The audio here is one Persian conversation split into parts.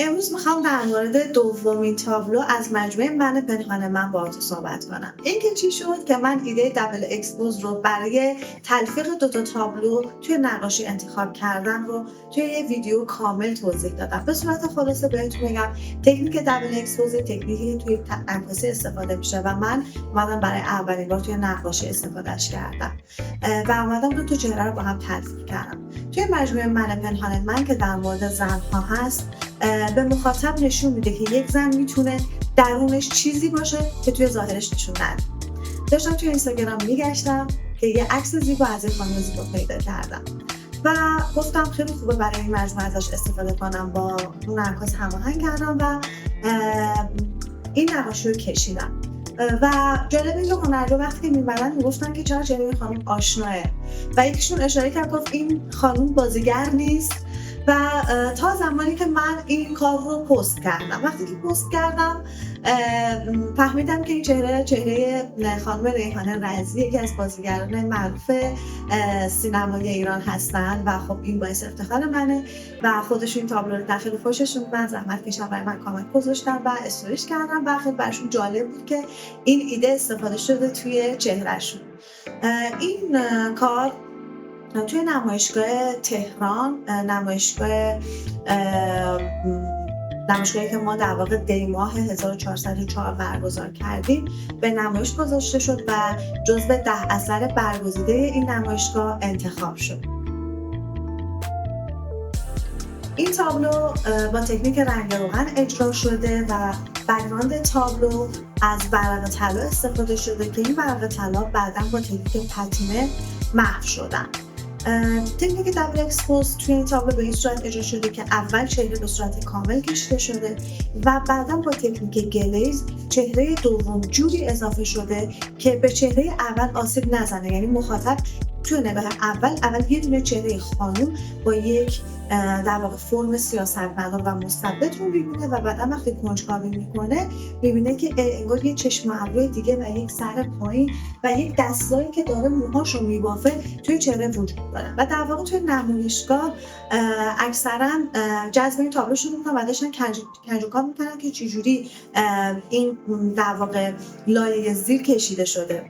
امروز میخوام در مورد دومین تابلو از مجموعه من پنهان من باهاتون صحبت کنم. این که چی شد که من ایده دبل اکسپوز رو برای تلفیق دوتا تابلو توی نقاشی انتخاب کردن رو توی یه ویدیو کامل توضیح دادم. به صورت خلاصه بهتون میگم تکنیک دبل اکسپوز تکنیکی توی عکاسی استفاده میشه و من اومدم برای اولین بار توی نقاشی استفادهش کردم و اومدم دو تا چهره رو با هم تلفیق کردم. توی مجموعه من پنهان من که در مورد زن‌ها هست، به مخاطب نشون میده که یک زن میتونه درونش چیزی باشه که توی ظاهرش نشون نده. داشتم توی اینستاگرام میگشتم که یه عکس زیبا از یک خانم زیبا پیدا کردم و گفتم خیلی خوبه برای این مجموعه ازش استفاده کنم. با اون عکاس هماهنگ کردم و این نقاشی رو کشیدم و جالب این که هنرجو وقتی که میبرن میگفتن که چرا جلوی خانم آشناه و یکیشون اشاره کرد گفت این خانم بازیگر نیست. و تا زمانی که من این کار رو پست کردم، وقتی که پست کردم فهمیدم که این چهره خانم ریحانه رضی یکی از بازیگران معروف سینمای ایران هستن و خب این باعث افتخار منه و خودشون این تابلو رو خیلی خوششون اومد، زحمت کشیدن برای من کامنت گذاشتن و استوریش کردم و خیلی براشون جالب بود که این ایده استفاده شده توی چهرهشون. این کار توی نمایشگاه تهران، نمایشگاهی که ما در واقع دی ماه 1404 برگزار کردیم به نمایش گذاشته شد و جزو 10 اثر برگزیده این نمایشگاه انتخاب شد. این تابلو با تکنیک رنگ روغن اجرا شده و بک‌گراند تابلو از برق طلا استفاده شده که این برق طلا بعداً با تکنیک پتینه محو شدن. تکنیک دبل اکسپوز توی این تابلو به این صورت اجرا شده که اول چهره به صورت کامل کشیده شده و بعدا با تکنیک گلیز چهره دوم جوری اضافه شده که به چهره اول آسیب نزنه، یعنی مخاطب توی نگاه اول یه دونه چهره خانم با یک در واقع فرم سیاستمدار و مستبد رو می‌بینه و بعدا وقتی کنجکاوی میکنه می‌بینه که انگار یه چشم ابروی دیگه و یک سر پایین و یک دستایی که داره موهاشو میبافه توی چهره وجود داره و در واقع توی نمایشگاه اکثرا جذب این تابلو شده بودن و داشتن کنجکاو میکنن که چجوری این در واقع لایه زیر کشیده شده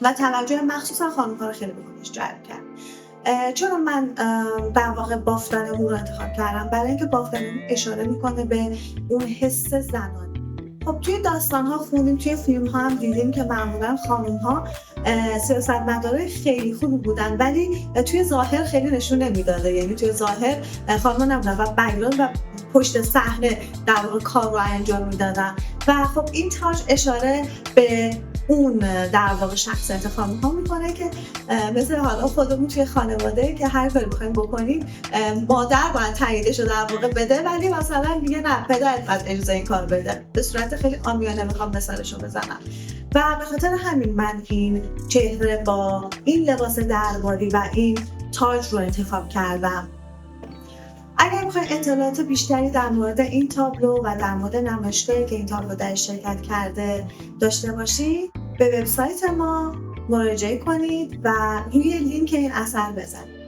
و توجه مخصوصا خانم‌ها رو خیلی به خودش جلب کرد. چرا من در واقع بافتن اون رو انتخاب کردم؟ برای اینکه بافتن اون اشاره میکنه به اون حس زنانه. خب توی داستان ها خوندیم، توی فیلم ها هم دیدیم که معمولا خانم ها سیاستمدارای خیلی خوب بودن ولی توی ظاهر خیلی نشون نمیداده، یعنی توی ظاهر خانم ها نبودن و بک‌گراند و پشت صحنه در واقع کار رو انجام میدادن و خب این تاج اشاره به اون در واقع شخصیت خانم ها میکنه که مثل حالا خودمون توی خانواده که هر کاری بخوایم بکنیم مادر باید تاییدش رو در واقع بده ولی مثلا میگه نه پدرت باید اجازه این کار بده. به صورت خیلی عامیانه میخوام مثالش رو بزنم و به خاطر همین من این چهره با این لباس درباری و این تاج رو انتخاب کردم. اگر بخواید اطلاعات بیشتری در مورد این تابلو و در مورد نمایشگاهی که این تابلو در شرکت کرده داشته باشید به وبسایت ما مراجعه کنید و روی لینک این اثر بزنید.